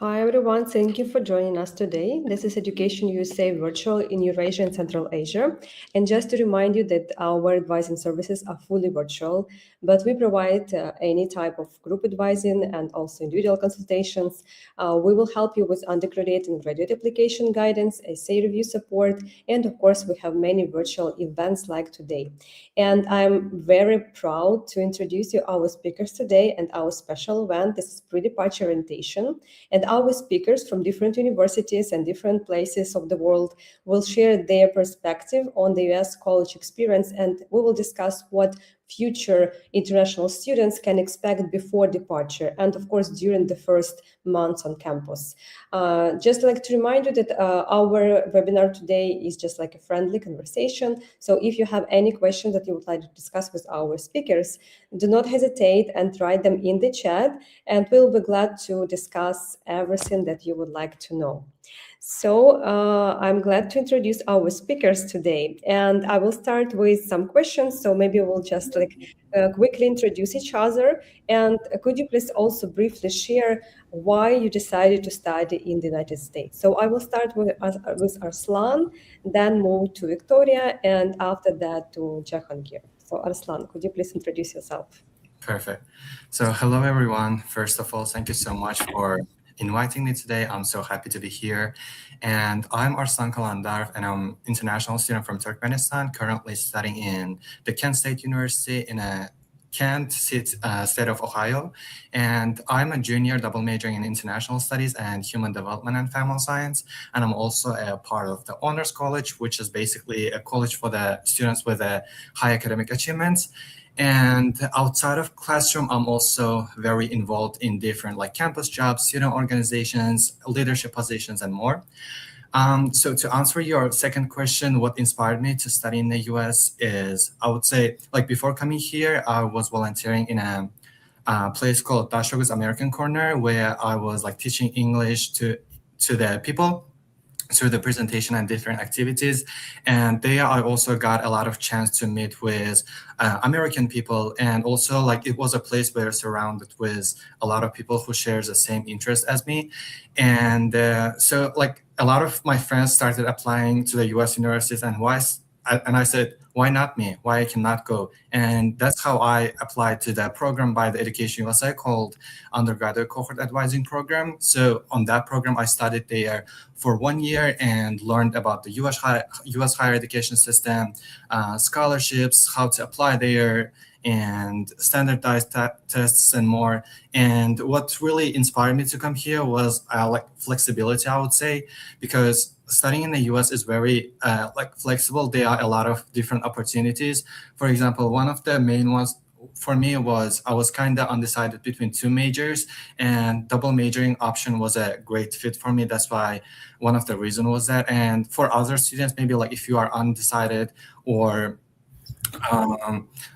Hi everyone, thank you for joining us today. This is Education USA Virtual in Eurasia and Central Asia. And just to remind you that our advising services are fully virtual, but we provide any type of group advising and also individual consultations. We will help you with undergraduate and graduate application guidance, essay review support, and of course, we have many virtual events like today. And I'm very proud to introduce you our speakers today and our special event. This is pre-departure orientation. And our speakers from different universities and different places of the world will share their perspective on the US college experience, and we will discuss what future international students can expect before departure and of course during the first months on campus. Just like to remind you that our webinar today is just like a friendly conversation. So if you have any questions that you would like to discuss with our speakers, do not hesitate and write them in the chat, and we'll be glad to discuss everything that you would like to know. So I'm glad to introduce our speakers today, and I will start with some questions. So maybe we'll just quickly introduce each other. And could you please also briefly share why you decided to study in the United States? So I will start with Arslan, then move to Victoria, and after that to Jahangir. So Arslan, could you please introduce yourself? Perfect. So hello, everyone. First of all, thank you so much for inviting me today. I'm so happy to be here. And I'm Arslan Kalandarov, and I'm international student from Turkmenistan, currently studying in the Kent State University in Kent state of Ohio. And I'm a junior double majoring in international studies and human development and family science. And I'm also a part of the Honors College, which is basically a college for the students with high academic achievements. And outside of classroom, I'm also very involved in different campus jobs, student organizations, leadership positions, and more. So to answer your second question, what inspired me to study in the US is, I would say, before coming here, I was volunteering in a place called Dashogu's American Corner, where I was teaching English to the people through the presentation and different activities. And there I also got a lot of chance to meet with American people. And also it was a place where surrounded with a lot of people who shares the same interest as me. And so a lot of my friends started applying to the US universities, and I said, why not me? Why I cannot go? And that's how I applied to that program by the Education USA called Undergraduate Cohort Advising Program. So on that program, I studied there for 1 year and learned about the US higher education system, scholarships, how to apply there, and standardized tests and more. And what really inspired me to come here was flexibility, I would say, because studying in the US is very flexible. There are a lot of different opportunities. For example, one of the main ones for me was I was kind of undecided between two majors, and double majoring option was a great fit for me. That's why one of the reasons was that. And for other students, maybe if you are undecided, or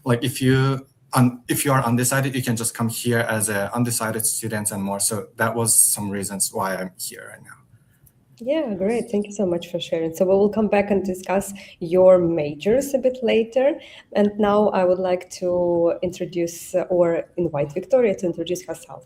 if you are undecided, you can just come here as an undecided student and more. So that was some reasons why I'm here right now. Yeah, great. Thank you so much for sharing. So we will come back and discuss your majors a bit later. And now I would like to introduce or invite Victoria to introduce herself.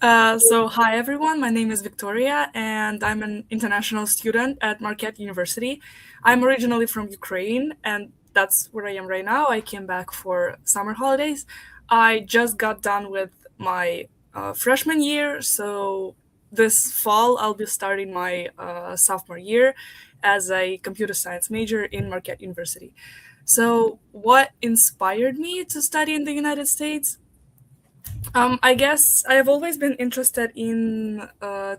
So hi everyone, my name is Victoria and I'm an international student at Marquette University. I'm originally from Ukraine and that's where I am right now. I came back for summer holidays. I just got done with my freshman year, so this fall I'll be starting my sophomore year as a computer science major in Marquette University. So what inspired me to study in the United States? I guess I have always been interested in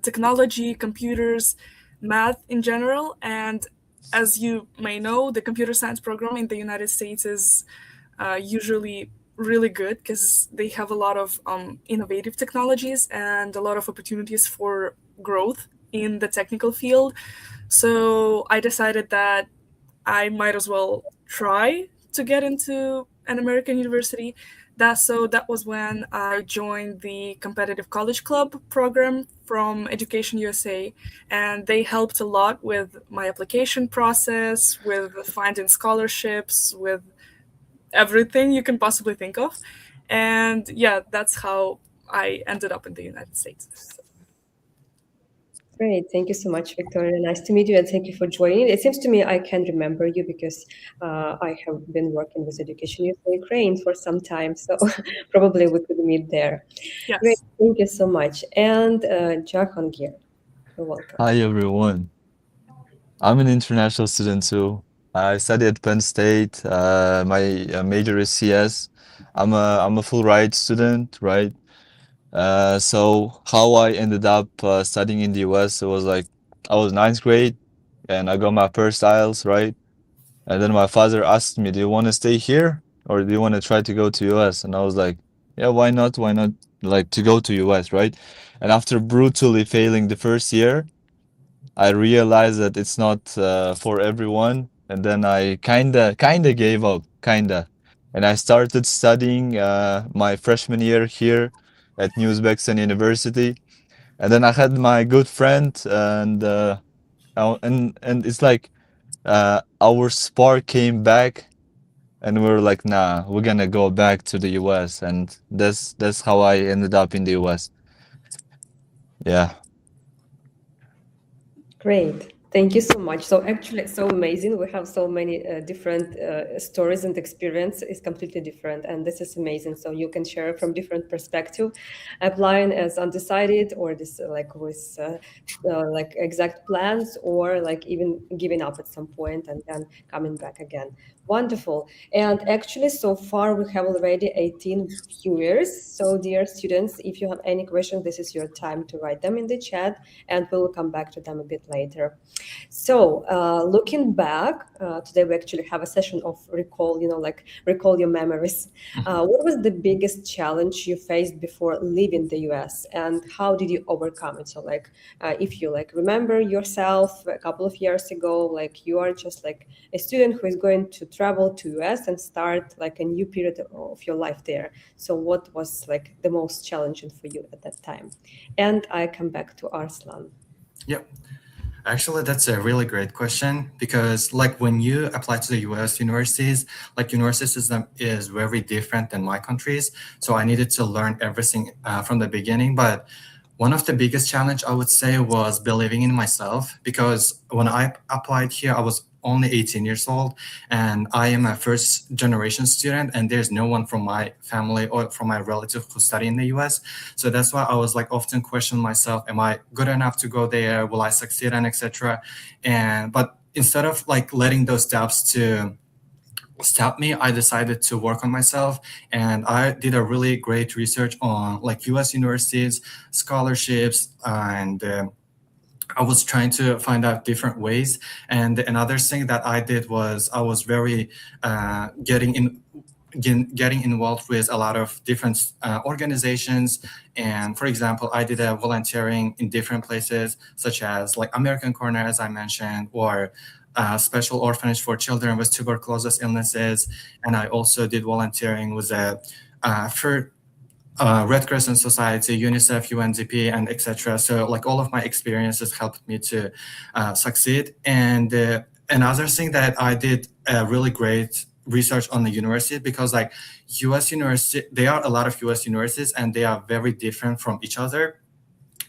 technology, computers, math in general, and as you may know, the computer science program in the United States is usually really good because they have a lot of innovative technologies and a lot of opportunities for growth in the technical field. So I decided that I might as well try to get into an American university. That was when I joined the competitive college club program from Education USA, and they helped a lot with my application process, with finding scholarships, with everything you can possibly think of. And yeah, that's how I ended up in the United States. Great. Thank you so much, Victoria. Nice to meet you, and thank you for joining. It seems to me I can remember you because I have been working with Education Youth in Ukraine for some time, so probably we could meet there. Great. Yes. Thank you so much. And Jahangir, you're welcome. Hi everyone. I'm an international student too. I study at Penn State. My major is CS. I'm a full ride student, right? So how I ended up studying in the US, it was like I was ninth grade and I got my first IELTS, right? And then my father asked me, "Do you want to stay here or do you want to try to go to US?" And I was like, "Yeah, why not? Why not like to go to US, right?" And after brutally failing the first year, I realized that it's not for everyone, and then I kinda gave up, kinda, and I started studying my freshman year here at New Uzbekistan University, and then I had my good friend, and it's like our spark came back, and we were like, nah, we're gonna go back to the US, and that's how I ended up in the US. Yeah. Great. Thank you so much. So actually, it's so amazing. We have so many different stories and experience is completely different, and this is amazing. So you can share from different perspective, applying as undecided or this like with like exact plans or like even giving up at some point and then coming back again. Wonderful. And actually, so far we have already 18 viewers. So dear students, if you have any questions, this is your time to write them in the chat and we'll come back to them a bit later. So, looking back, today we actually have a session of recall, like recall your memories. What was the biggest challenge you faced before leaving the US and how did you overcome it? So, like, if you like remember yourself a couple of years ago, like you are just like a student who is going to travel to US and start like a new period of your life there. So, what was like the most challenging for you at that time? And I come back to Arslan. Yep. Actually, that's a really great question because, like, when you apply to the US universities, like, university system is very different than my country's. So I needed to learn everything from the beginning. But one of the biggest challenge I would say was believing in myself because when I applied here, I was only 18 years old and I am a first generation student and there's no one from my family or from my relative who study in the US. So that's why I was like often questioning myself, am I good enough to go there? Will I succeed and etc. And but instead of like letting those doubts to stop me, I decided to work on myself and I did a really great research on like US universities, scholarships, and I was trying to find out different ways. And another thing that I did was I was very getting involved with a lot of different organizations. And for example, I did a volunteering in different places, such as like American Corner, as I mentioned, or special orphanage for children with tuberculosis illnesses. And I also did volunteering with a for Red Crescent Society, UNICEF, UNDP, and etc. So like all of my experiences helped me to succeed. And another thing that I did really great research on the university because like US university, there are a lot of US universities and they are very different from each other.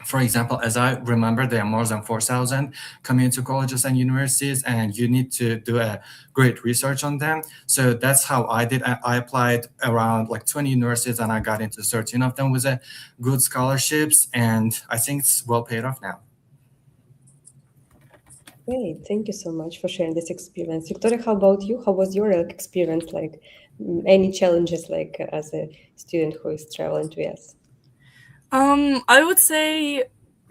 For example, as I remember, there are more than 4,000 community colleges and universities, and you need to do a great research on them. So that's how I did. I applied around like 20 universities, and I got into 13 of them with a good scholarships, and I think it's well paid off now. Great, thank you so much for sharing this experience. Victoria, how about you? How was your experience? Like any challenges like as a student who is traveling to US? I would say,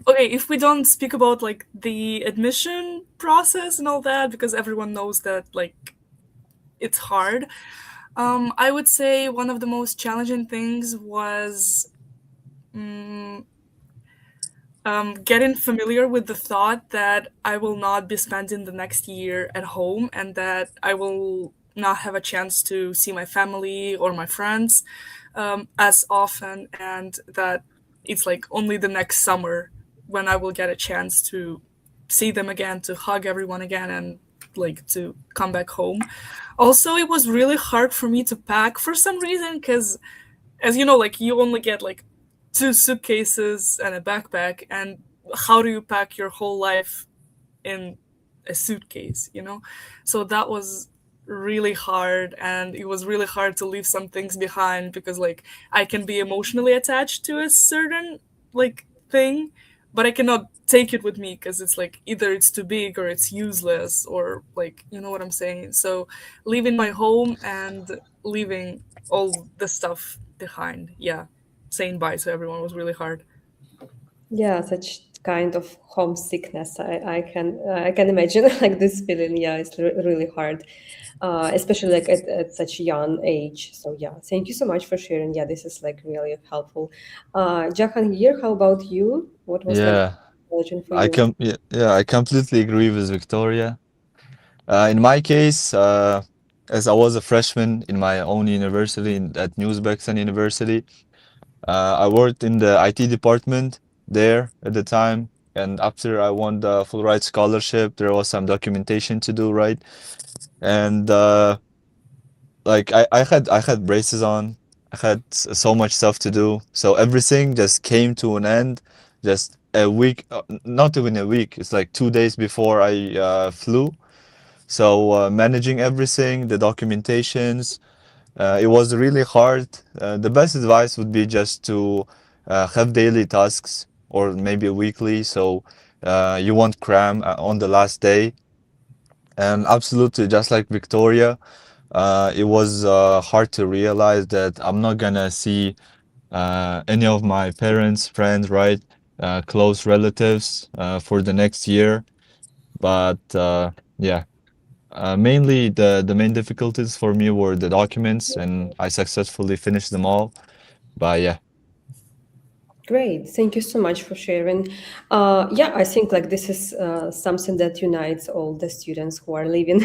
okay, if we don't speak about like the admission process and all that, because everyone knows that like it's hard. I would say one of the most challenging things was getting familiar with the thought that I will not be spending the next year at home and that I will not have a chance to see my family or my friends as often, and that it's like only the next summer when I will get a chance to see them again, to hug everyone again, and like to come back home. Also, it was really hard for me to pack for some reason because, as you know, like you only get like two suitcases and a backpack, and how do you pack your whole life in a suitcase, you know? So that was really hard, and it was really hard to leave some things behind because like I can be emotionally attached to a certain like thing, but I cannot take it with me because it's like either it's too big or it's useless, or like, you know what I'm saying? So leaving my home and leaving all the stuff behind, yeah, saying bye to everyone was really hard. Yeah, such kind of homesickness. I can imagine like this feeling. Yeah, it's really hard, especially like at such a young age. So yeah, thank you so much for sharing. Yeah, this is like really helpful. Jahan here, how about you? What was like Yeah, challenging for you? I completely agree with Victoria. In my case, as I was a freshman in my own university at Uzbekistan University, I worked in the IT department there at the time. And after I won the full ride scholarship, there was some documentation to do, right? And like I had braces on. I had so much stuff to do. So everything just came to an end just a week, not even a week. It's like 2 days before I flew. So managing everything, the documentations, it was really hard. The best advice would be just to have daily tasks or maybe weekly, so you won't cram on the last day. And absolutely, just like Victoria, it was hard to realize that I'm not gonna see any of my parents, friends, right, close relatives for the next year. But yeah. Mainly the main difficulties for me were the documents, and I successfully finished them all. But yeah, Great, thank you so much for sharing. Yeah, I think like this is something that unites all the students who are leaving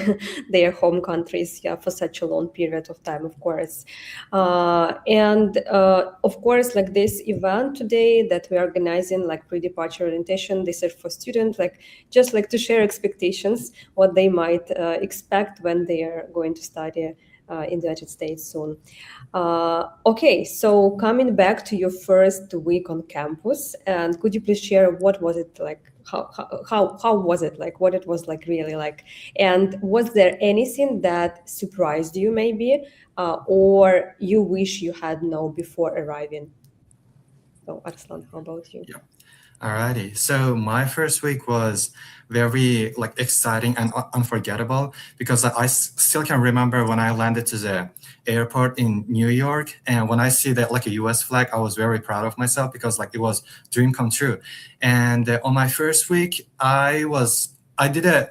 their home countries, yeah, for such a long period of time, of course. And of course, like this event today that we're organizing, like pre-departure orientation, this is for students, like just like to share expectations, what they might expect when they are going to study in the United States soon. Okay, so coming back to your first week on campus, and could you please share what was it like? How was it like? What it was like really like? And was there anything that surprised you maybe, or you wish you had known before arriving? So Arslan, how about you? Yeah. Alrighty. So my first week was very like exciting and unforgettable because still can remember when I landed to the airport in New York, and when I see that like a US flag, I was very proud of myself because like it was dream come true. And on my first week, I did a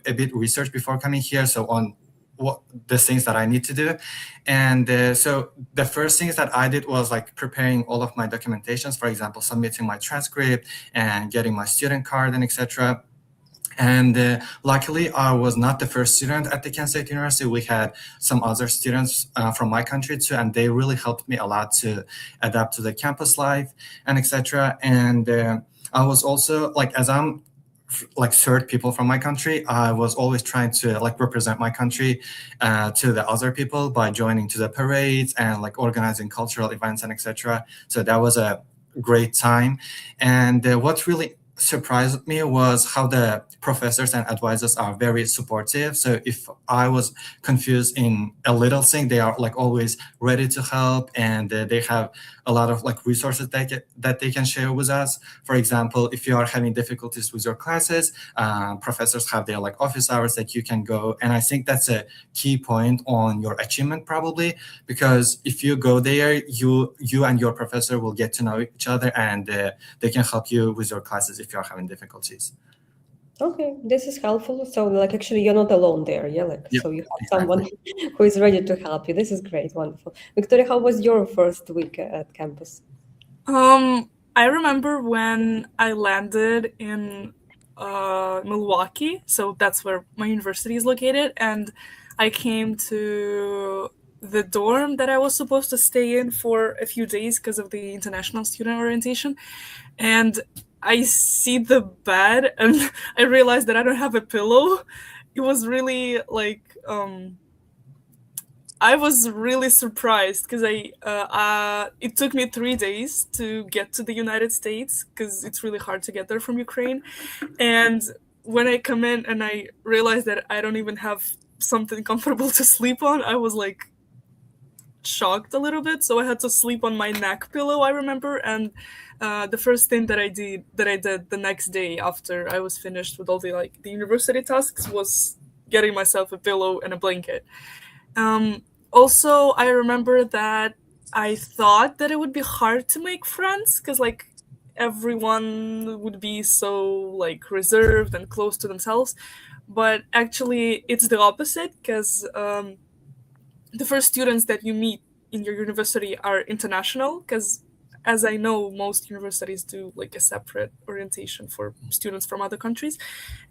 bit research before coming here, so on what the things that I need to do. And so the first things that I did was like preparing all of my documentations, for example, submitting my transcript and getting my student card and etc. And luckily, I was not the first student at the Kent State University. We had some other students from my country too, and they really helped me a lot to adapt to the campus life and etc. And I was also like, as I'm like third people from my country, I was always trying to like represent my country to the other people by joining to the parades and like organizing cultural events and etc. So that was a great time. And what really surprised me was how the professors and advisors are very supportive. So if I was confused in a little thing, they are like always ready to help, and they have a lot of like resources that they can share with us. For example, if you are having difficulties with your classes, professors have their like office hours that you can go. And I think that's a key point on your achievement probably, because if you go there, you and your professor will get to know each other, and they can help you with your classes if you are having difficulties. Okay, this is helpful. So, like, actually, you're not alone there. Yeah, like, Yeah, so you have exactly. someone who is ready to help you. This is great, wonderful. Victoria, how was your first week at campus? I remember when I landed in Milwaukee, so that's where my university is located, and I came to the dorm that I was supposed to stay in for a few days because of the international student orientation, and I see the bed and I realized that I don't have a pillow. It was really like I was really surprised because it took me 3 days to get to the United States because it's really hard to get there from Ukraine. And when I come in and I realized that I don't even have something comfortable to sleep on, I was like shocked a little bit. So I had to sleep on my neck pillow, I remember. And the first thing that I did the next day after I was finished with all the university tasks was getting myself a pillow and a blanket. Also, I remember that I thought that it would be hard to make friends because everyone would be so reserved and close to themselves, but actually it's the opposite because the first students that you meet in your university are international because as I know most universities do a separate orientation for students from other countries,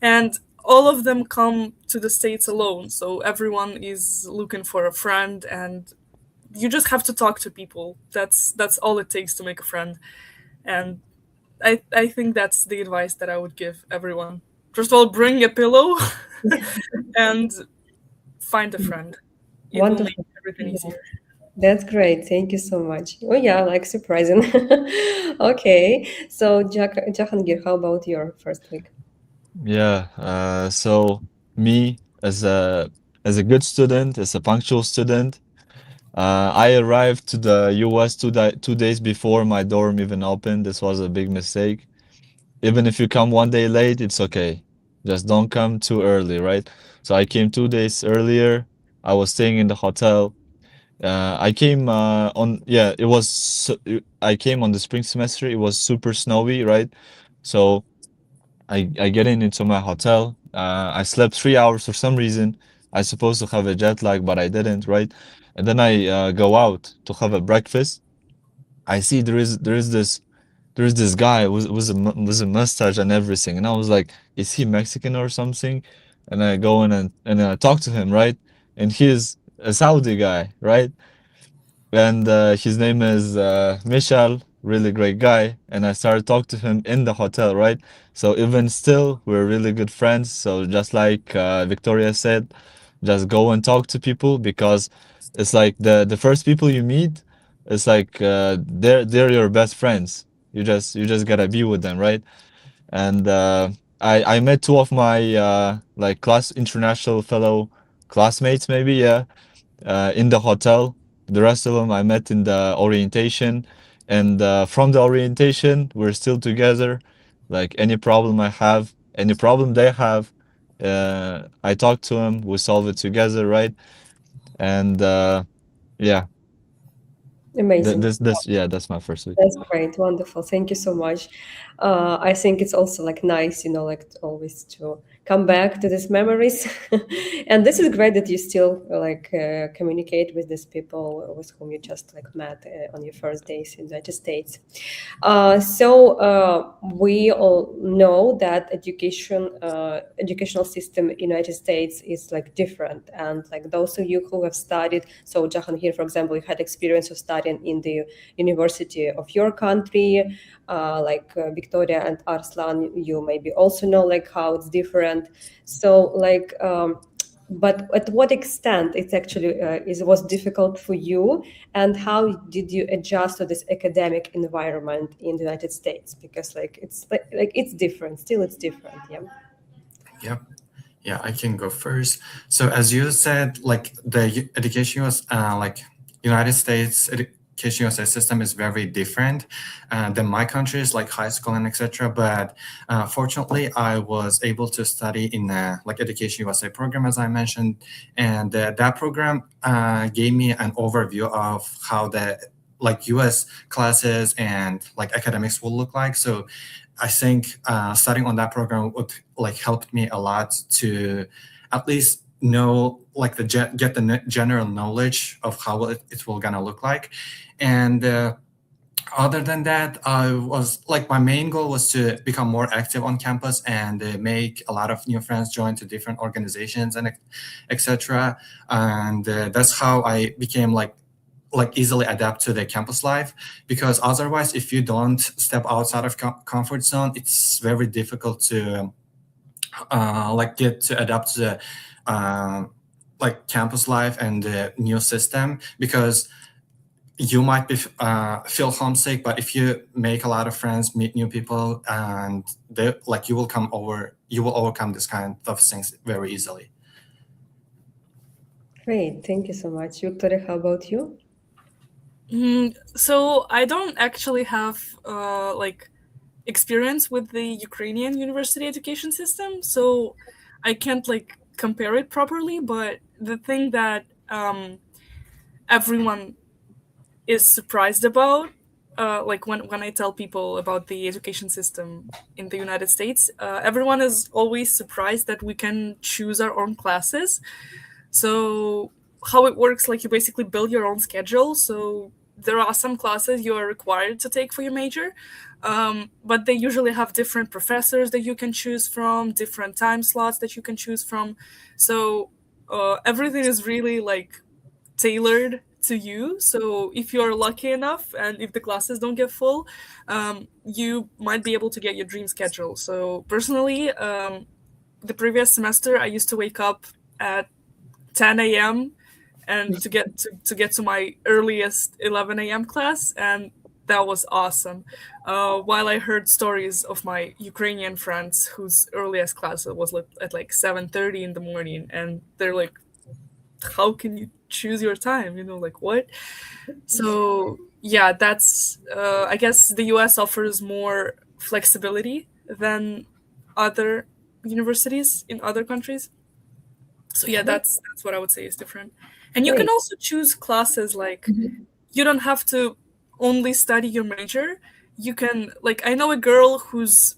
and all of them come to the States alone, so everyone is looking for a friend, and you just have to talk to people. That's all it takes to make a friend. And I think that's the advice that I would give everyone. First of all, bring a pillow and find a friend. It will make Wonderful. everything Yeah, easier. that's great. Thank you so much. Oh yeah, like surprising. Okay, so Jahangir, how about your first week? Yeah. So me as a good student, as a punctual student, I arrived to the US 2 days before my dorm even opened. This was a big mistake. Even if you come one day late, it's okay. Just don't come too early, right? So I came 2 days earlier. I was staying in the hotel. I came I came on the spring semester. It was super snowy, right? So I get into my hotel. I slept 3 hours for some reason. I supposed to have a jet lag, but I didn't, right? And then I go out to have a breakfast. I see there is this guy with a mustache and everything, and I was like, is he Mexican or something? And I go in and I talk to him, right? And he's a Saudi guy, right? And his name is Michal, really great guy. And I started talking to him in the hotel, right? So even still, we're really good friends. So just like Victoria said, just go and talk to people because it's like the first people you meet, it's like they're your best friends. You just gotta be with them, right? And I met two of my like class international fellow classmates, maybe, yeah, in the hotel. The rest of them I met in the orientation, and from the orientation, we're still together. Like any problem I have, any problem they have, I talk to them. We solve it together, right? And yeah, Amazing. that's my first week. That's great, wonderful. Thank you so much. I think it's also like nice, always to come back to these memories. And this is great that you still communicate with these people with whom you just like met on your first days in the United States. We all know that educational system in United States is like different, and like those of you who have studied, so Jahan here, for example, you had experience of studying in the university of your country, Victoria and Arslan, you maybe also know like how it's different. So but at what extent it's actually was difficult for you, and how did you adjust to this academic environment in the United States? Because it's different, still it's different, yeah. Yep. Yeah, I can go first. So as you said, like the education was like United States education system is very different than my country's like high school and etc. But fortunately, I was able to study in like Education USA program as I mentioned, and that program gave me an overview of how the like US classes and like academics will look like. So I think studying on that program would like helped me a lot to at least know like get the general knowledge of how it will gonna look like. And other than that, I was like my main goal was to become more active on campus and make a lot of new friends, join to different organizations and etc. And that's how I became like easily adapt to the campus life, because otherwise if you don't step outside of comfort zone, it's very difficult to like get to adapt to the like campus life and the new system, because you might be feel homesick, but if you make a lot of friends, meet new people, and they like you will overcome this kind of things very easily. Great, thank you so much. Victoria, how about you? So I don't actually have like experience with the Ukrainian university education system, so I can't like compare it properly. But the thing that everyone is surprised about, like when I tell people about the education system in the United States, everyone is always surprised that we can choose our own classes. So how it works, like you basically build your own schedule. So there are some classes you are required to take for your major, but they usually have different professors that you can choose from, different time slots that you can choose from. So everything is really like tailored to you. So if you're lucky enough and if the classes don't get full, you might be able to get your dream schedule. So personally, the previous semester I used to wake up at 10 a.m. and to get to my earliest 11 a.m. class, and that was awesome. While I heard stories of my Ukrainian friends whose earliest class was at like 7:30 in the morning, and they're like, "How can you choose your time? You know, like what?" So yeah, that's I guess the U.S. offers more flexibility than other universities in other countries. So yeah, that's what I would say is different. And you can Great. also choose classes like you don't have to only study your major. You can like I know a girl who's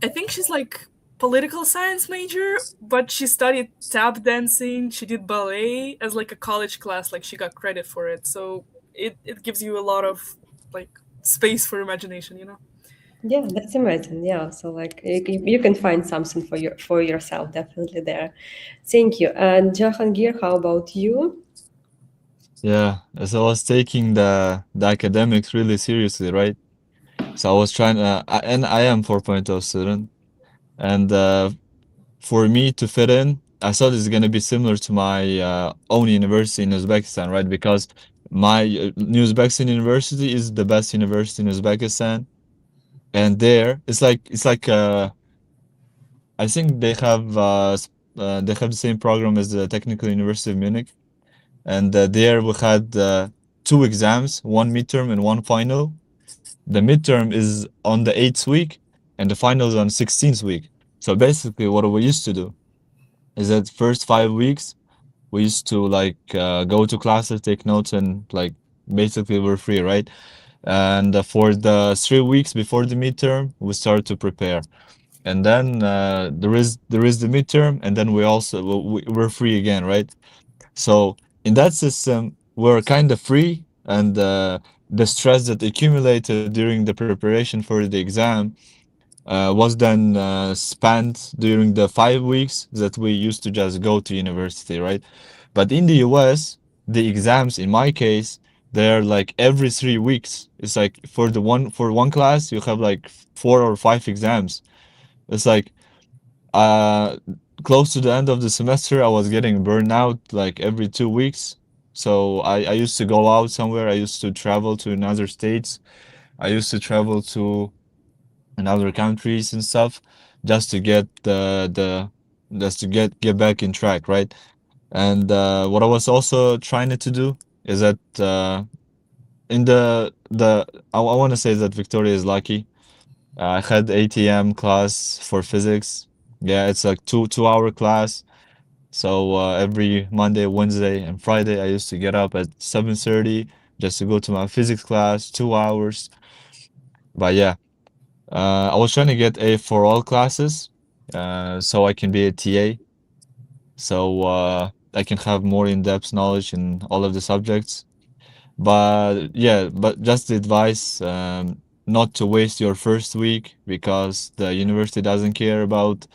I think she's like political science major, but she studied tap dancing, she did ballet as like a college class, like she got credit for it. So it gives you a lot of like space for imagination, you know? Yeah, that's amazing. Yeah, so like you can find something for yourself definitely there. Thank you. And Jahangir, how about you? Yeah, as I was taking the academics really seriously, right? So I was trying and I am 4.0 student, and for me to fit in, I thought it's gonna be similar to my own university in Uzbekistan, right? Because my New Uzbekistan University is the best university in Uzbekistan, and there it's like I think they have the same program as the Technical University of Munich, and there we had two exams, one midterm and one final. The midterm is on the 8th week, and the final is on 16th week. So basically, what we used to do is that first 5 weeks we used to like go to classes, take notes, and like basically we're free, right? And for the 3 weeks before the midterm, we start to prepare, and then there is the midterm, and then we're free again, right? So in that system, we're kind of free, and the stress that accumulated during the preparation for the exam was then spent during the 5 weeks that we used to just go to university, right? But in the US, the exams, in my case, they're like every 3 weeks. It's like for one class, you have like 4 or 5 exams. It's like uh, close to the end of the semester, I was getting burned out like every 2 weeks. So I used to go out somewhere. I used to travel to another states. I used to travel to another countries and stuff just to get the just to get back in track, right? And what I was also trying to do is that in the I want to say that Victoria is lucky. I had ATM class for physics. Yeah, it's like two-hour class. So every Monday, Wednesday, and Friday, I used to get up at 7:30 just to go to my physics class, 2 hours. But yeah, I was trying to get A for all classes, so I can be a TA, so I can have more in-depth knowledge in all of the subjects. But yeah, but just the advice, not to waste your first week because the university doesn't care about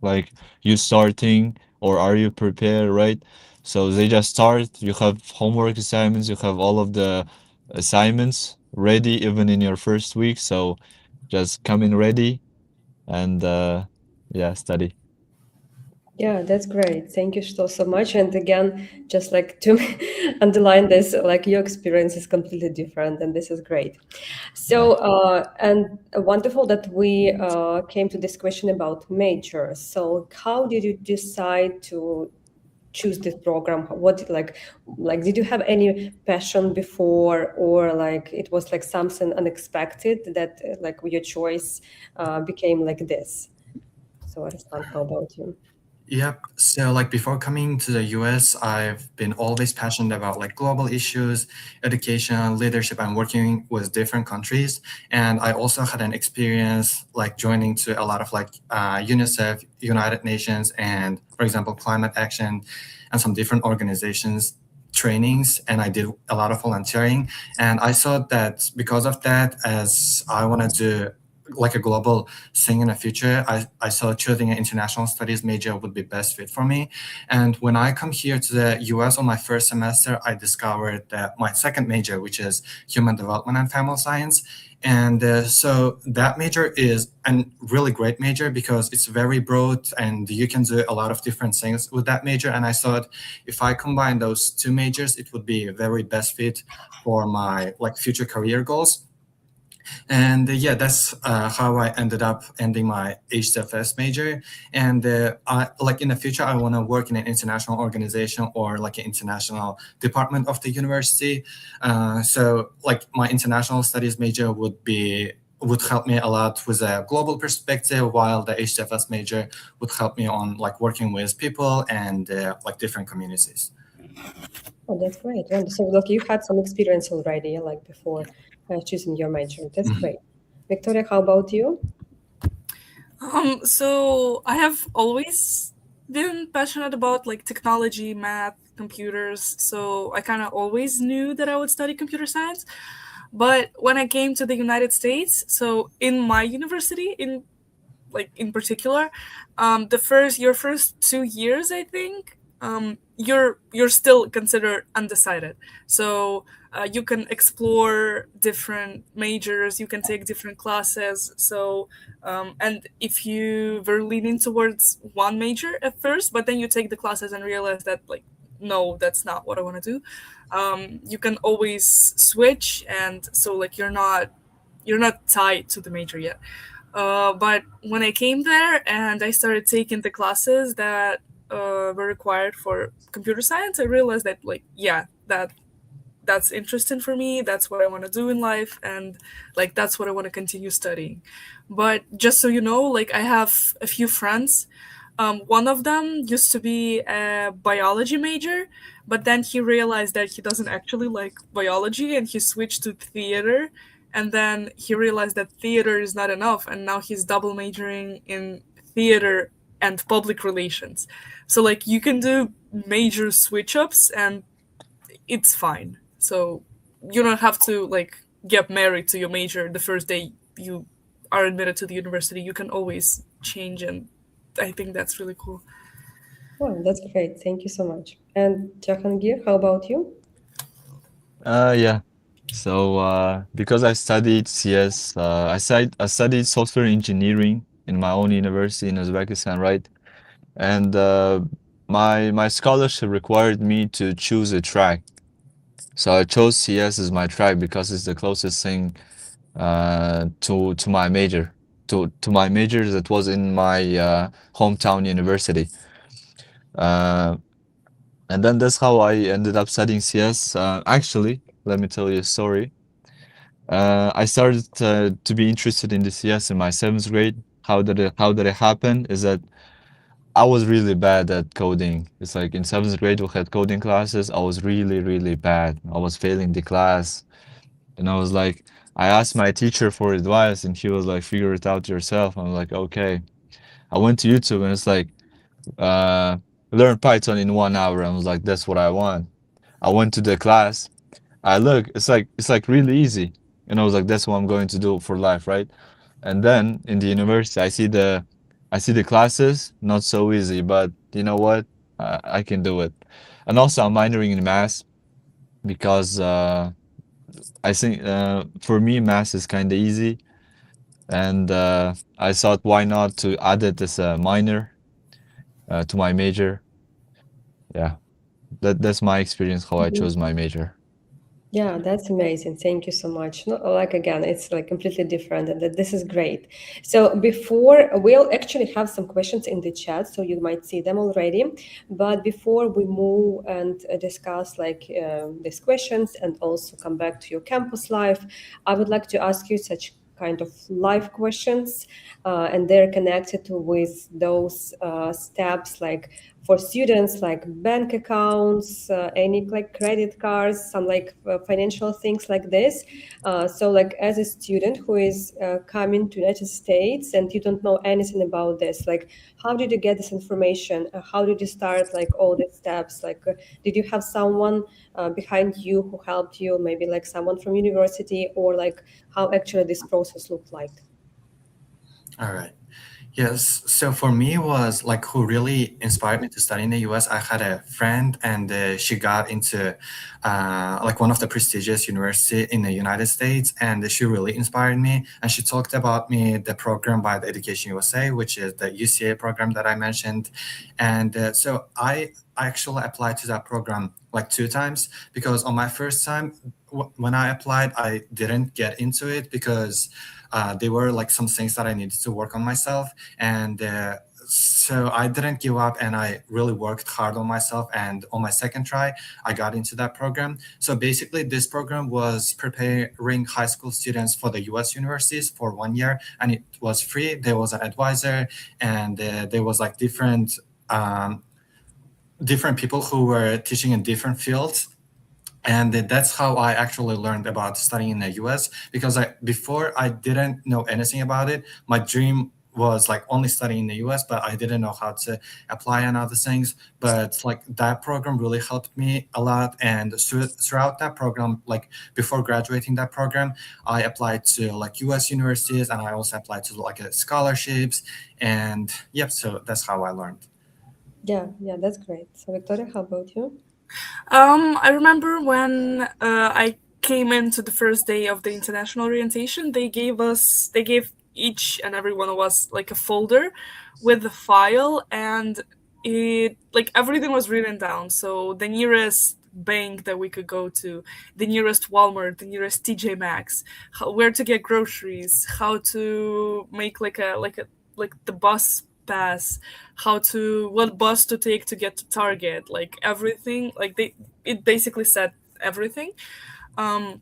like you starting or are you prepared, right? So they just start, you have homework assignments, you have all of the assignments ready even in your first week. So just come in ready and yeah, study. Yeah, that's great. Thank you so much. And again, just like to underline this, like your experience is completely different, and this is great. So, Yeah. and wonderful that we came to this question about majors. So, how did you decide to choose this program? What like did you have any passion before, or like it was like something unexpected that like your choice became like this? So, Arslan, how about you? Yep. So like before coming to the US, I've been always passionate about like global issues, education, leadership, and working with different countries. And I also had an experience like joining to a lot of like UNICEF, United Nations, and for example, climate action and some different organizations trainings. And I did a lot of volunteering. And I saw that because of that, as I want to do like a global thing in the future, I saw choosing an international studies major would be best fit for me. And when I come here to the US on my first semester, I discovered that my second major, which is human development and family science. And so that major is a really great major because it's very broad and you can do a lot of different things with that major. And I thought if I combine those two majors, it would be a very best fit for my like future career goals. And yeah, that's how I ended up ending my HFS major. And I like in the future, I want to work in an international organization or like an international department of the university. So like my international studies major would help me a lot with a global perspective, while the HFS major would help me on like working with people and like different communities. Oh, that's great. Wonderful. So, look, you had some experience already, like before choosing your major. That's great. Victoria, how about you? So I have always been passionate about like technology, math, computers. So I kind of always knew that I would study computer science. But when I came to the United States, so in my university, in particular, the first your first 2 years, I think, you're still considered undecided. So you can explore different majors, you can take different classes. So and if you were leaning towards one major at first, but then you take the classes and realize that like no, that's not what I want to do. You can always switch, and so like you're not tied to the major yet. But when I came there and I started taking the classes that were required for computer science, I realized that like yeah, that's interesting for me. That's what I want to do in life, and like that's what I want to continue studying. But just so you know, like I have a few friends. One of them used to be a biology major, but then he realized that he doesn't actually like biology, and he switched to theater. And then he realized that theater is not enough, and now he's double majoring in theater and public relations. So like you can do major switch ups, and it's fine. So you don't have to like get married to your major the first day you are admitted to the university. You can always change, and I think that's really cool. Wow, that's great. Thank you so much. And Jahangir, how about you? Yeah. So, because I studied CS, I studied software engineering in my own university in Uzbekistan, right? And my scholarship required me to choose a track. So I chose CS as my track because it's the closest thing to my major, to my major that was in my hometown university. Uh, and then that's how I ended up studying CS. Actually, let me tell you a story. I started to be interested in the CS in my seventh grade. How did it happen? Is that I was really bad at coding. It's like in seventh grade we had coding classes. I was really, really bad. I was failing the class. And I was like, I asked my teacher for advice and he was like, figure it out yourself. I'm like, okay. I went to YouTube and it's like, uh, learn Python in 1 hour. I was like, that's what I want. I went to the class. I look, it's like really easy. And I was like, that's what I'm going to do for life, right? And then in the university, I see the classes, not so easy, but you know what? I can do it. And also I'm minoring in math because I think for me math is kind of easy, and I thought why not to add it as a minor. to my major. Yeah, that's my experience how I chose my major. Yeah, that's amazing. Thank you so much. No, like again, it's like completely different, and this is great. So before we'll actually have some questions in the chat, so you might see them already. But before we move and discuss like these questions and also come back to your campus life, I would like to ask you such kind of life questions, and they're connected with those steps like for students like bank accounts, any like credit cards, some like financial things like this. So like as a student who is coming to United States and you don't know anything about this, like how did you get this information? How did you start like all these steps? Like did you have someone behind you who helped you, maybe like someone from university, or like how actually this process looked like? All right. Yes. So for me, it was like who really inspired me to study in the US. I had a friend, and she got into like one of the prestigious university in the United States, and she really inspired me. And she talked about me the program by the Education USA, which is the UCA program that I mentioned. And so I actually applied to that program like two times, because on my first time when I applied, I didn't get into it because there were like some things that I needed to work on myself, and so I didn't give up, and I really worked hard on myself. And on my second try, I got into that program. So basically, this program was preparing high school students for the U.S. universities for 1 year, and it was free. There was an advisor, and there was like different people who were teaching in different fields. And that's how I actually learned about studying in the US, because before I didn't know anything about it. My dream was like only studying in the US, but I didn't know how to apply and other things. But like that program really helped me a lot. And throughout that program, like before graduating that program, I applied to like US universities, and I also applied to like scholarships. And yep, so that's how I learned. Yeah, yeah, that's great. So Victoria, how about you? I remember when I came into the first day of the international orientation, they gave each and every one of us like a folder with the file, and it like everything was written down. So the nearest bank that we could go to, the nearest Walmart, the nearest TJ Maxx, where to get groceries, how to make like the bus pass, how to what bus to take to get to Target, like everything. Like they it basically said everything. Um,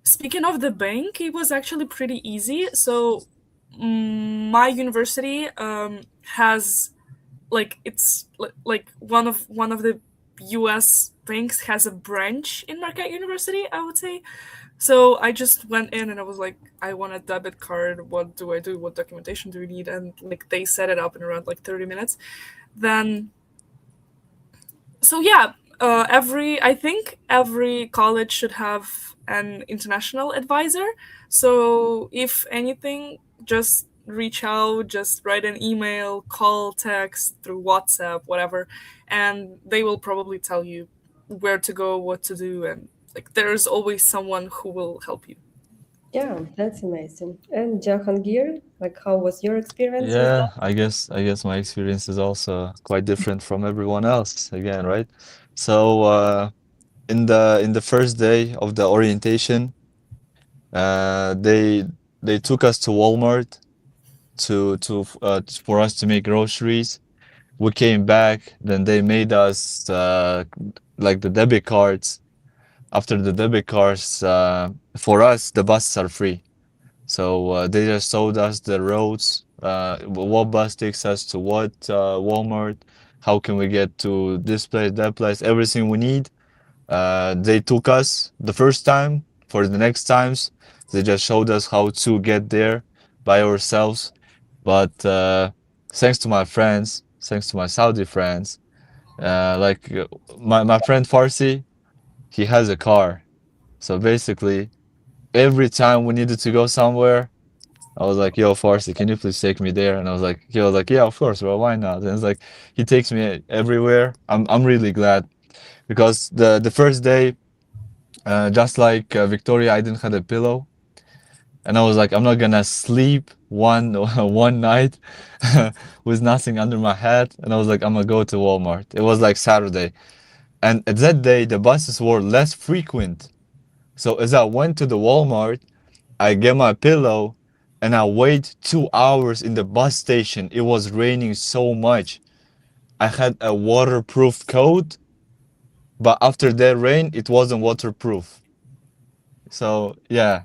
Speaking of the bank, it was actually pretty easy. So my university has like like one of the U.S. banks has a branch in Marquette University, I would say. So I just went in and I was like, I want a debit card. What do I do? What documentation do we need? And like they set it up in around like 30 minutes. Then so yeah, every I think every college should have an international advisor. So if anything, just reach out, just write an email, call, text through WhatsApp, whatever, and they will probably tell you where to go, what to do, and like there's always someone who will help you. Yeah, that's amazing. And Jahangir, like how was your experience with Yeah, that? I guess my experience is also quite different from everyone else again, right? So in the first day of the orientation, they took us to Walmart for us to make groceries. We came back, then they made us like the debit cards. After the debit cards, for us the buses are free. So they just showed us the roads, what bus takes us to what Walmart, how can we get to this place, that place, everything we need. They took us the first time. For the next times, they just showed us how to get there by ourselves. But thanks to my friends, thanks to my Saudi friends, like my friend Farsi, he has a car. So basically, every time we needed to go somewhere, I was like, "Yo, Farsi, can you please take me there?" And I was like, he was like, "Yeah, of course, bro. Why not?" And it's like he takes me everywhere. I'm really glad because the first day, just like Victoria, I didn't have a pillow, and I was like, I'm not gonna sleep one one night with nothing under my head, and I was like, I'm gonna go to Walmart. It was like Saturday, and at that day the buses were less frequent. So as I went to the Walmart, I get my pillow and I wait 2 hours in the bus station. It was raining so much. I had a waterproof coat, but after that rain, it wasn't waterproof. So yeah,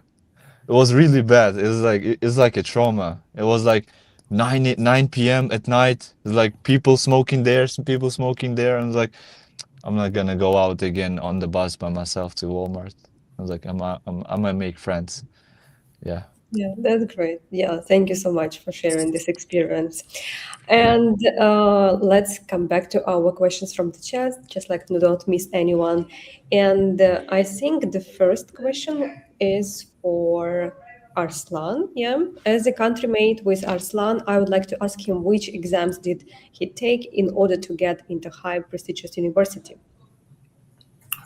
it was really bad. It's like a trauma. It was like 9 p.m. at night. It's like people smoking there, some people smoking there, and I was like, I'm not gonna go out again on the bus by myself to Walmart. I was like, I'm gonna make friends. Yeah. Yeah, that's great. Yeah, thank you so much for sharing this experience. And let's come back to our questions from the chat, just like to don't miss anyone. And I think the first question is for Arslan. Yeah, as a country mate with Arslan, I would like to ask him which exams did he take in order to get into high prestigious university.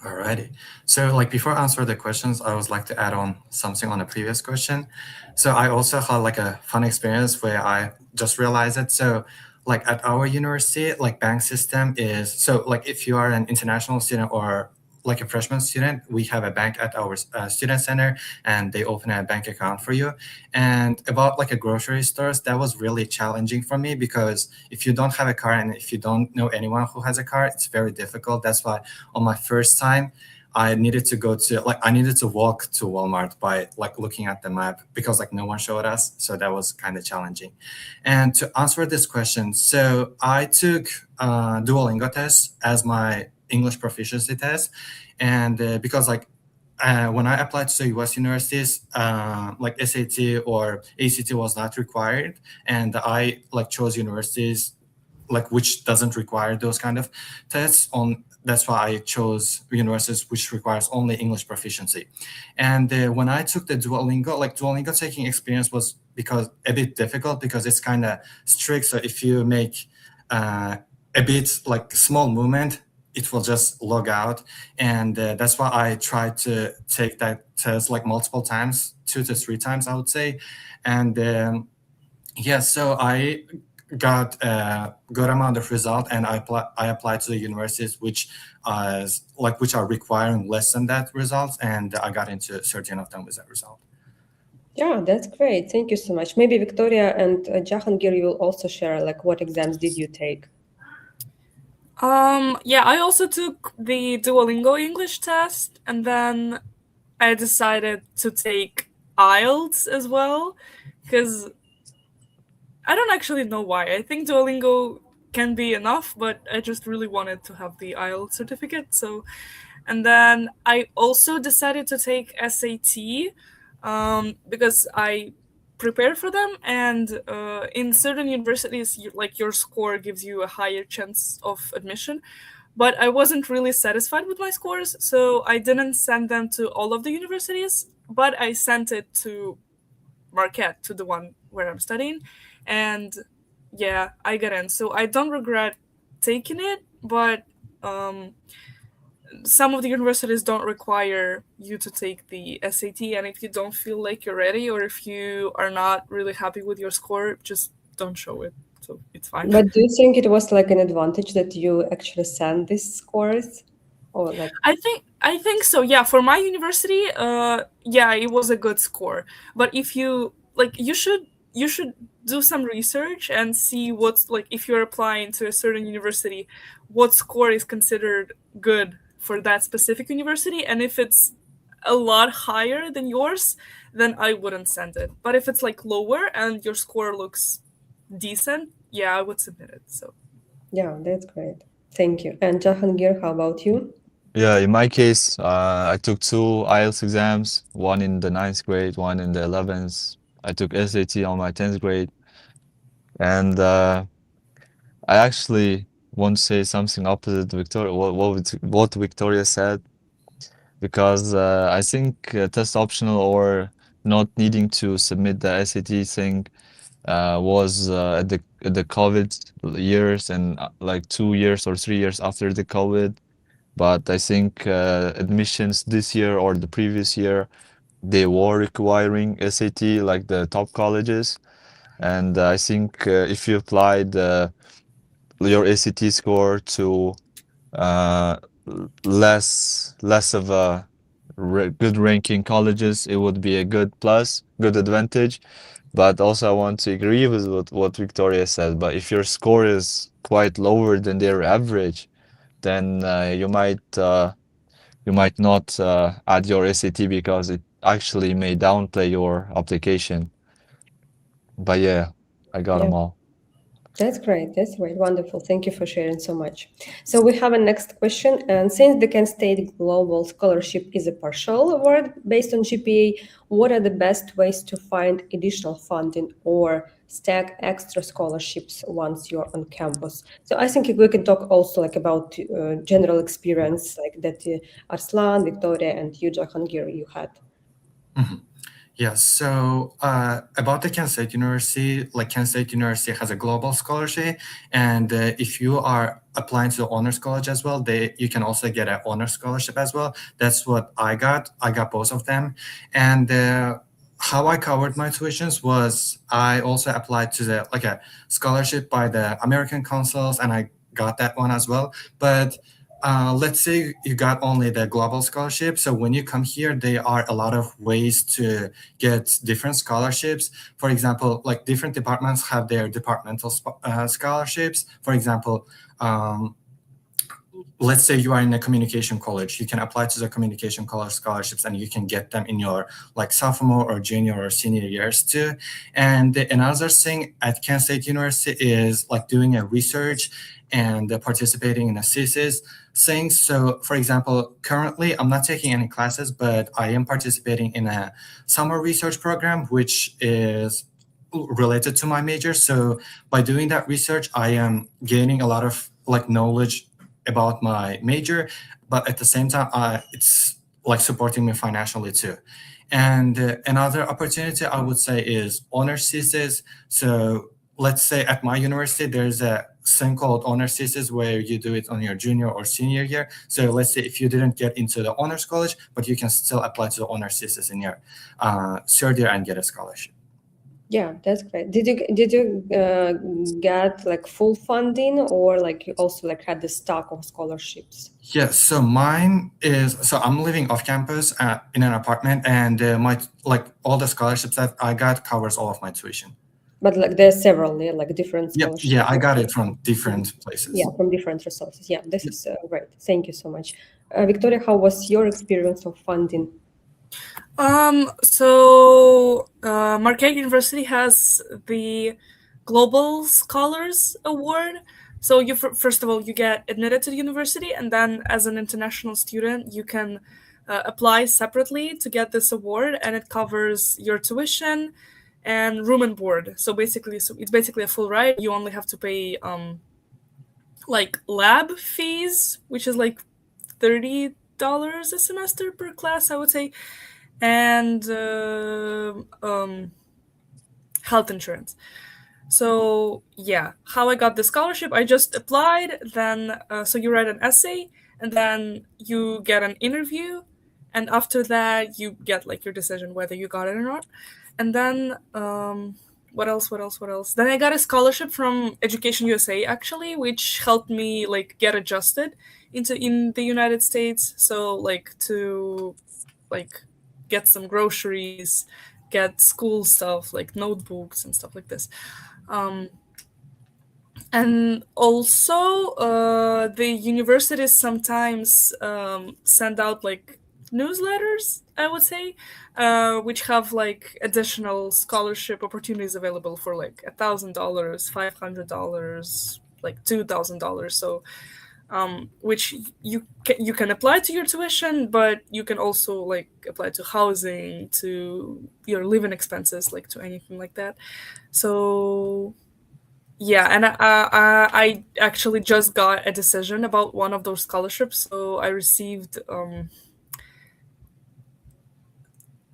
Alrighty. So like before I answer the questions, I would like to add on something on the previous question. So I also had like a fun experience where I just realized it. So like at our university, like bank system is, so like if you are an international student or like a freshman student, we have a bank at our student center and they open a bank account for you. And about like a grocery stores, that was really challenging for me because if you don't have a car and if you don't know anyone who has a car, it's very difficult. That's why on my first time, I needed to go to like I needed to walk to Walmart by like looking at the map because like no one showed us. So that was kind of challenging. And to answer this question, so I took Duolingo test as my English proficiency test, and because like when I applied to U.S. universities, like SAT or ACT was not required, and I like chose universities like which doesn't require those kind of tests on. That's why I chose universities which requires only English proficiency. And when I took the Duolingo, like Duolingo taking experience was because a bit difficult because it's kind of strict. So if you make a bit like small movement, it will just log out. And that's why I tried to take that test like multiple times, 2 to 3 times, I would say. And yeah, so I got a good amount of result and I applied to the universities which which are requiring less than that results, and I got into certain of them with that result. Yeah, that's great. Thank you so much. Maybe Victoria and Jahangir, you will also share like what exams did you take? Yeah, I also took the Duolingo English test, and then I decided to take IELTS as well, because I don't actually know why. I think Duolingo can be enough, but I just really wanted to have the IELTS certificate. So, and then I also decided to take SAT because I prepared for them, and in certain universities, like your score gives you a higher chance of admission. But I wasn't really satisfied with my scores, so I didn't send them to all of the universities, but I sent it to Marquette, to the one where I'm studying, and yeah, I got in. So I don't regret taking it, but um, some of the universities don't require you to take the SAT, and if you don't feel like you're ready or if you are not really happy with your score, just don't show it. So it's fine. But do you think it was like an advantage that you actually sent these scores? Or like, I think so. Yeah, for my university, yeah, it was a good score. But if you like, you should do some research and see what's like if you're applying to a certain university, what score is considered good for that specific university, and if it's a lot higher than yours, then I wouldn't send it. But if it's like lower and your score looks decent, yeah, I would submit it. So yeah, that's great. Thank you. And Jahangir, how about you? Yeah, in my case, I took two IELTS exams, one in the ninth grade, one in the 11th. I took SAT on my 10th grade, and I actually want to say something opposite Victoria, what Victoria said, because I think test optional or not needing to submit the SAT thing was at the COVID years and like 2 years or 3 years after the COVID. But I think admissions this year or the previous year, they were requiring SAT, like the top colleges. And I think if you applied your ACT score to uh, less of a good ranking colleges, it would be a good plus, good advantage. But also, I want to agree with what Victoria said. But if your score is quite lower than their average, then you might not add your SAT because it actually may downplay your application. But yeah, I got Yeah. them all. That's great. That's great. Wonderful. Thank you for sharing so much. So we have a next question. And since the Kent State Global Scholarship is a partial award based on GPA, what are the best ways to find additional funding or stack extra scholarships once you're on campus? So I think we can talk also like about general experience like that Arslan, Victoria, and you, Jahangir, you had. Mhm. Yeah, so about the Kent State University, like Kent State University has a global scholarship, and if you are applying to the honors college as well, you can also get an honors scholarship as well. That's what I got. I got both of them, and how I covered my tuitions was I also applied to the like a scholarship by the American consuls, and I got that one as well. But let's say you got only the global scholarship. So when you come here, there are a lot of ways to get different scholarships. For example, like different departments have their departmental scholarships. For example, let's say you are in a communication college, you can apply to the communication college scholarships and you can get them in your like sophomore or junior or senior years too. And another thing at Kent State University is like doing a research and participating in a thesis thing. So for example, currently I'm not taking any classes, but I am participating in a summer research program, which is related to my major. So by doing that research, I am gaining a lot of like knowledge about my major, but at the same time, it's like supporting me financially too. And another opportunity I would say is honors thesis. So let's say at my university, there's a thing called honors thesis where you do it on your junior or senior year. So let's say if you didn't get into the honors college, but you can still apply to the honors thesis in your third year and get a scholarship. Yeah, that's great. Did you get like full funding or like you also like had the stock of scholarships? Yes, so mine is so I'm living off campus in an apartment, and my like all the scholarships that I got covers all of my tuition. But like there's several, yeah, like different Yeah, scholarships. yeah, I got it from different Yeah, places. from different resources. Yeah, this is great. Thank you so much. Victoria, how was your experience of funding? Marquette University has the Global Scholars Award. So you first of all you get admitted to the university, and then as an international student, you can apply separately to get this award, and it covers your tuition and room and board. So it's basically a full ride. You only have to pay like lab fees, which is like $30 a semester per class, I would say, and health insurance. So yeah, how I got the scholarship, I just applied. Then so you write an essay, and then you get an interview, and after that you get like your decision whether you got it or not. And then what else? What else? What else? Then I got a scholarship from Education USA actually, which helped me like get adjusted in the United States. So like to like get some groceries, get school stuff like notebooks and stuff like this. Um, and also, the universities sometimes send out like newsletters, I would say, which have like additional scholarship opportunities available for like $1,000, $500, like $2,000. So which you can apply to your tuition, but you can also like apply to housing, to your living expenses, like to anything like that. So yeah, and I actually just got a decision about one of those scholarships, so I received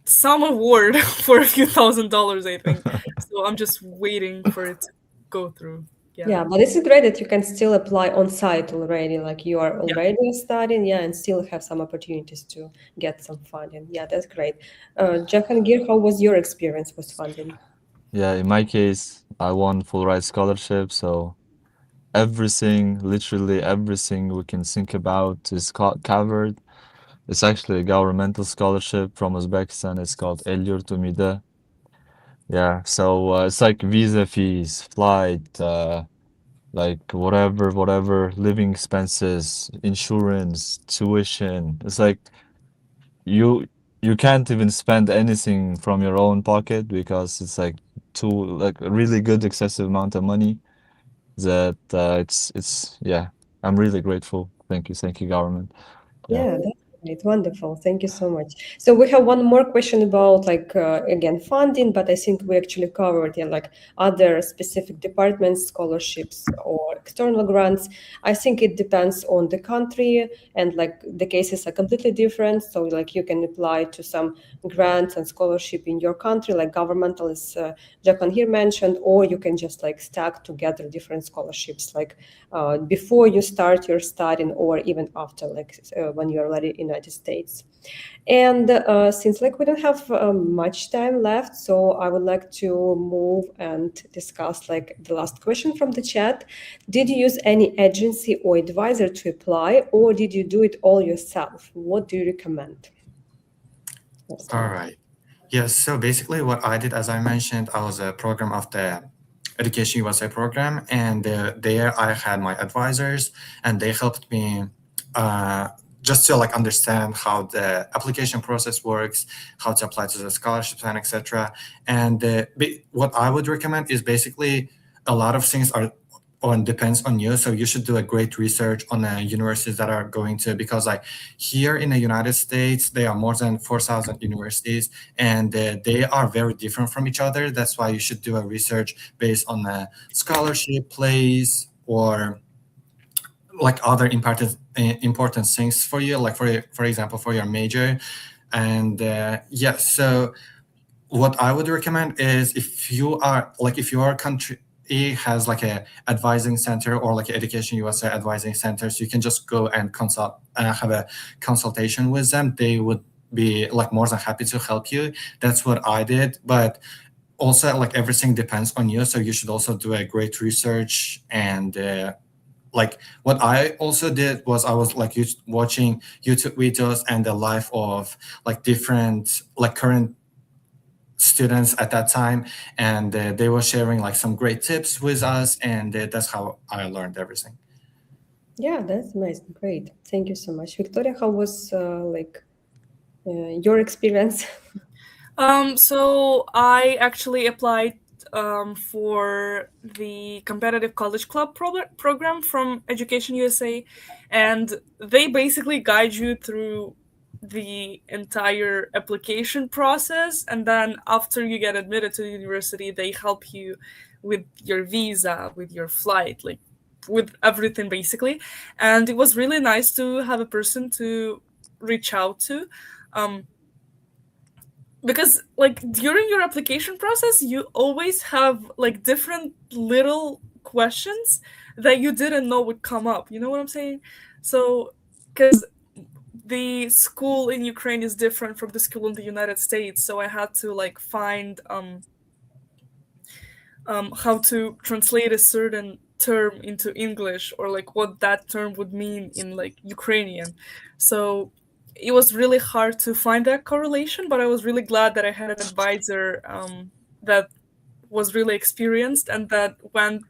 some award for a few $1,000s, I think. So I'm just waiting for it to go through. Yeah. Yeah, but this is great that you can still apply on site already, like you are Yeah. already studying, yeah, and still have some opportunities to get some funding. Yeah, that's great. Jahangir, how was your experience with funding? Yeah, in my case, I won full ride scholarship, so everything, literally everything we can think about is covered. It's actually a governmental scholarship from Uzbekistan. It's called Elyor Tumide. Yeah, so it's like visa fees, flight, like whatever, living expenses, insurance, tuition. It's like you you can't even spend anything from your own pocket because it's like too like a really good excessive amount of money that it's yeah. I'm really grateful. Thank you, government. Yeah. Yeah, that's great. Wonderful. Thank you so much. So we have one more question about like again funding, but I think we actually covered yeah, like other specific departments, scholarships or external grants. I think it depends on the country and like the cases are completely different. So like you can apply to some grants and scholarship in your country, like governmental, as Jacqueline here mentioned, or you can just like stack together different scholarships, like before you start your studying or even after, like when you're already in the United States. And since like we don't have much time left, so I would like to move and discuss like the last question from the chat. Did you use any agency or advisor to apply, or did you do it all yourself? What do you recommend? All right. Yes, so basically what I did, as I mentioned, I was a program of the Education USA program, and there I had my advisors, and they helped me uh, just to like understand how the application process works, how to apply to the scholarship plan, etc. And what I would recommend is basically a lot of things are on depends on you. So you should do a great research on the universities that are going to, because like here in the United States, there are more than 4,000 universities, and they are very different from each other. That's why you should do a research based on the scholarship plays or like other important things for you, like for example for your major. And yeah, so what I would recommend is if your country has like a advising center or like Education USA advising center, so you can just go and consult have a consultation with them. They would be like more than happy to help you. That's what I did, but also like everything depends on you. So you should also do a great research. And like what I also did was I was like watching YouTube videos and the life of like different like current students at that time, and they were sharing like some great tips with us, and that's how I learned everything. Yeah, that's nice. Great. Thank you so much. Victoria, how was your experience? So I actually applied for the competitive college club program from Education USA, and they basically guide you through the entire application process, and then after you get admitted to the university, they help you with your visa, with your flight, like with everything basically. And it was really nice to have a person to reach out to. Um, because like during your application process you always have like different little questions that you didn't know would come up, you know what I'm saying? So because the school in Ukraine is different from the school in the United States, so I had to like find how to translate a certain term into English, or like what that term would mean in like Ukrainian. So it was really hard to find that correlation, but I was really glad that I had an advisor that was really experienced and that went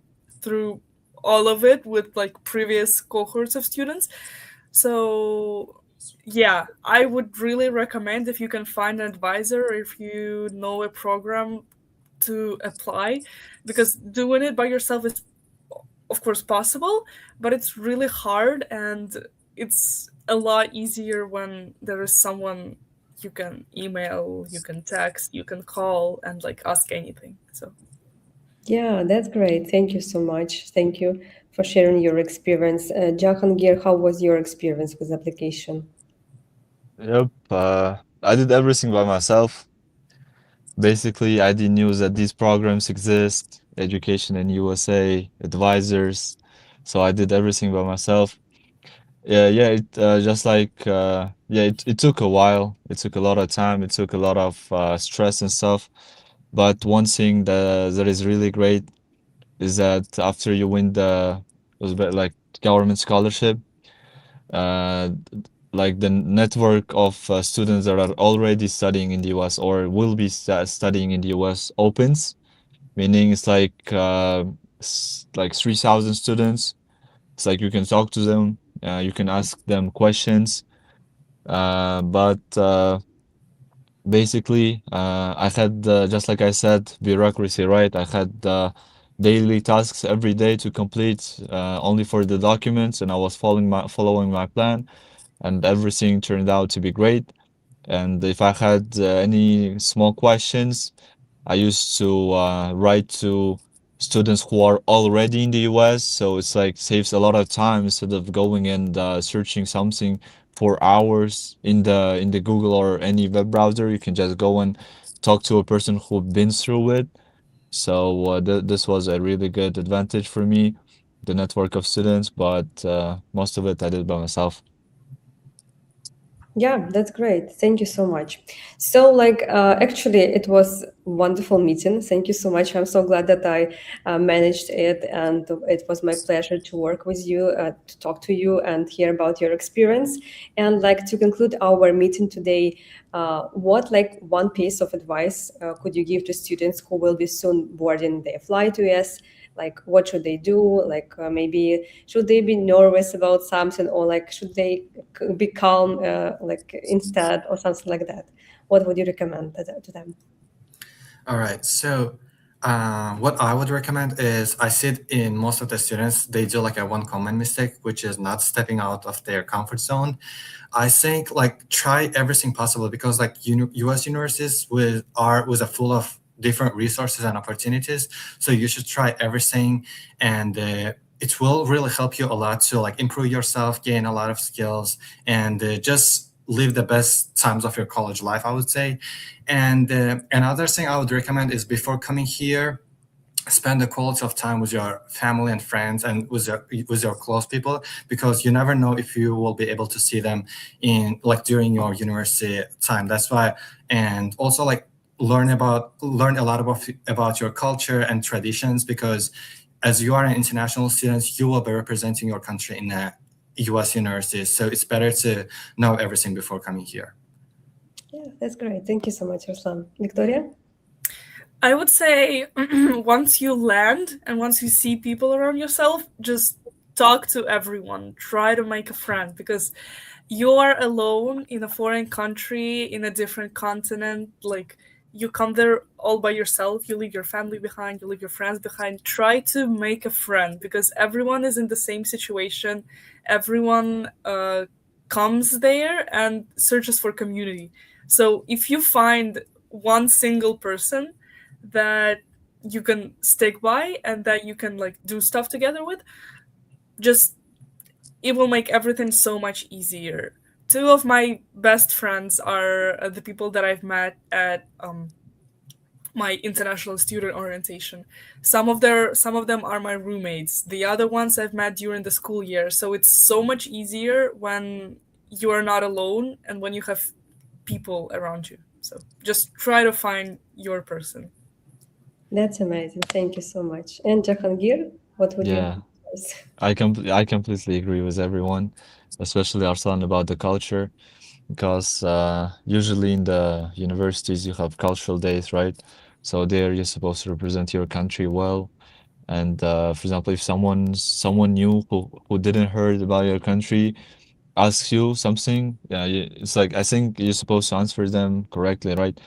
through all of it with like previous cohorts of students. So yeah, I would really recommend, if you can find an advisor or if you know a program, to apply, because doing it by yourself is of course possible, but it's really hard, and it's a lot easier when there is someone you can email, you can text, you can call and like ask anything. So Yeah, that's great. Thank you so much. Thank you for sharing your experience. Jahangir, how was your experience with application? Yep. I did everything by myself. Basically, I didn't knew that these programs exist, education in USA, advisors. So I did everything by myself. Yeah, it just like yeah, it took a while. It took a lot of time. It took a lot of stress and stuff. But one thing that is really great is that after you win the was bit like government scholarship, uh, like the network of students that are already studying in the US or will be studying in the US opens, meaning it's like 3,000 students. It's like you can talk to them, you can ask them questions, but basically, I had just like I said, bureaucracy, right? I had daily tasks every day to complete, only for the documents, and I was following my plan, and everything turned out to be great. And if I had any small questions, I used to write to students who are already in the US, so it's like saves a lot of time instead of going and searching something for hours in the Google or any web browser. You can just go and talk to a person who've been through it. So this was a really good advantage for me, the network of students, but most of it I did by myself. Yeah, that's great. Thank you so much. So, actually, it was wonderful meeting. Thank you so much. I'm so glad that I managed it, and it was my pleasure to work with you, to talk to you, and hear about your experience. And like to conclude our meeting today, what like one piece of advice could you give to students who will be soon boarding their flight to US? Like what should they do, like maybe should they be nervous about something, or like should they be calm like instead, or something like that? What would you recommend to them? All right. So, what I would recommend is I see it in most of the students, they do like a one common mistake, which is not stepping out of their comfort zone. I think like try everything possible because like U.S. universities with a full of different resources and opportunities. So you should try everything, and it will really help you a lot to like improve yourself, gain a lot of skills, and just live the best times of your college life, I would say. And another thing I would recommend is before coming here, spend the quality of time with your family and friends and with your close people, because you never know if you will be able to see them in like during your university time. That's why. And also like learn a lot about your culture and traditions, because as you are an international student, you will be representing your country in a US university, so it's better to know everything before coming here. Yeah, that's great. Thank you so much, Ruslan. Victoria? I would say once you land and once you see people around yourself, just talk to everyone. Try to make a friend, because you are alone in a foreign country, in a different continent. Like, you come there all by yourself. You leave your family behind, you leave your friends behind. Try to make a friend, because everyone is in the same situation. Everyone comes there and searches for community. So if you find one single person that you can stick by and that you can like do stuff together with, just it will make everything so much easier. Two of my best friends are the people that I've met at my international student orientation. Some of them are my roommates. The other ones I've met during the school year. So it's so much easier when you are not alone and when you have people around you. So just try to find your person. That's amazing. Thank you so much. And Jahangir, what would you Yeah, advise? I completely agree with everyone, especially Arslan about the culture, because usually in the universities you have cultural days, right? So there you're supposed to represent your country well. And for example, if someone new who didn't heard about your country asks you something, yeah, it's like I think you're supposed to answer them correctly, right?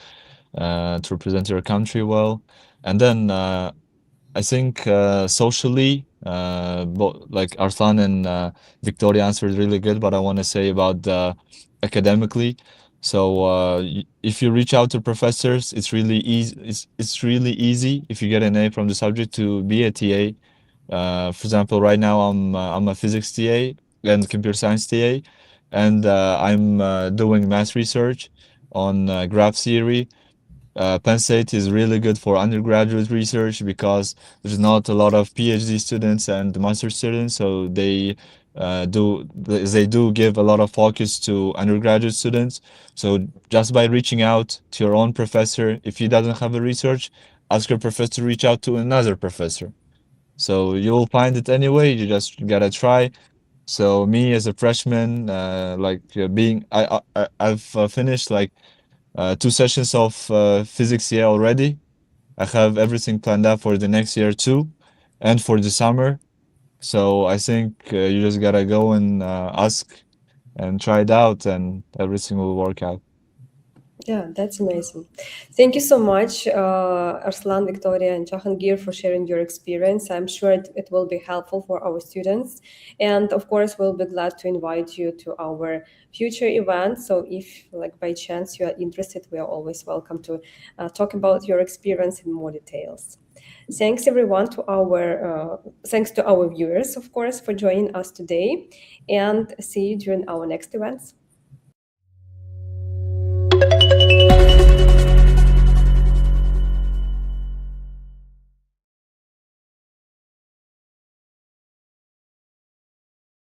To represent your country well. And then I think socially, like Arslan and Victoria answered really good, but I want to say about academically. So if you reach out to professors, it's really easy. It's really easy if you get an A from the subject to be a TA. For example, right now I'm a physics TA and computer science TA, and I'm doing math research on graph theory. Penn State is really good for undergraduate research because there's not a lot of PhD students and master students, so they do give a lot of focus to undergraduate students. So just by reaching out to your own professor, if he doesn't have a research, ask your professor to reach out to another professor. So you'll find it anyway. You just gotta try. So me as a freshman, I've finished like 2 sessions of physics year already. I have everything planned out for the next year too, and for the summer. So I think you just gotta go and ask and try it out, and everything will work out. Yeah, that's amazing. Thank you so much, Arslan, Victoria, and Jahangir for sharing your experience. I'm sure it will be helpful for our students. And of course, we'll be glad to invite you to our future events. So if, like, by chance you are interested, we are always welcome to talk about your experience in more details. Thanks everyone thanks to our viewers, of course, for joining us today, and see you during our next events.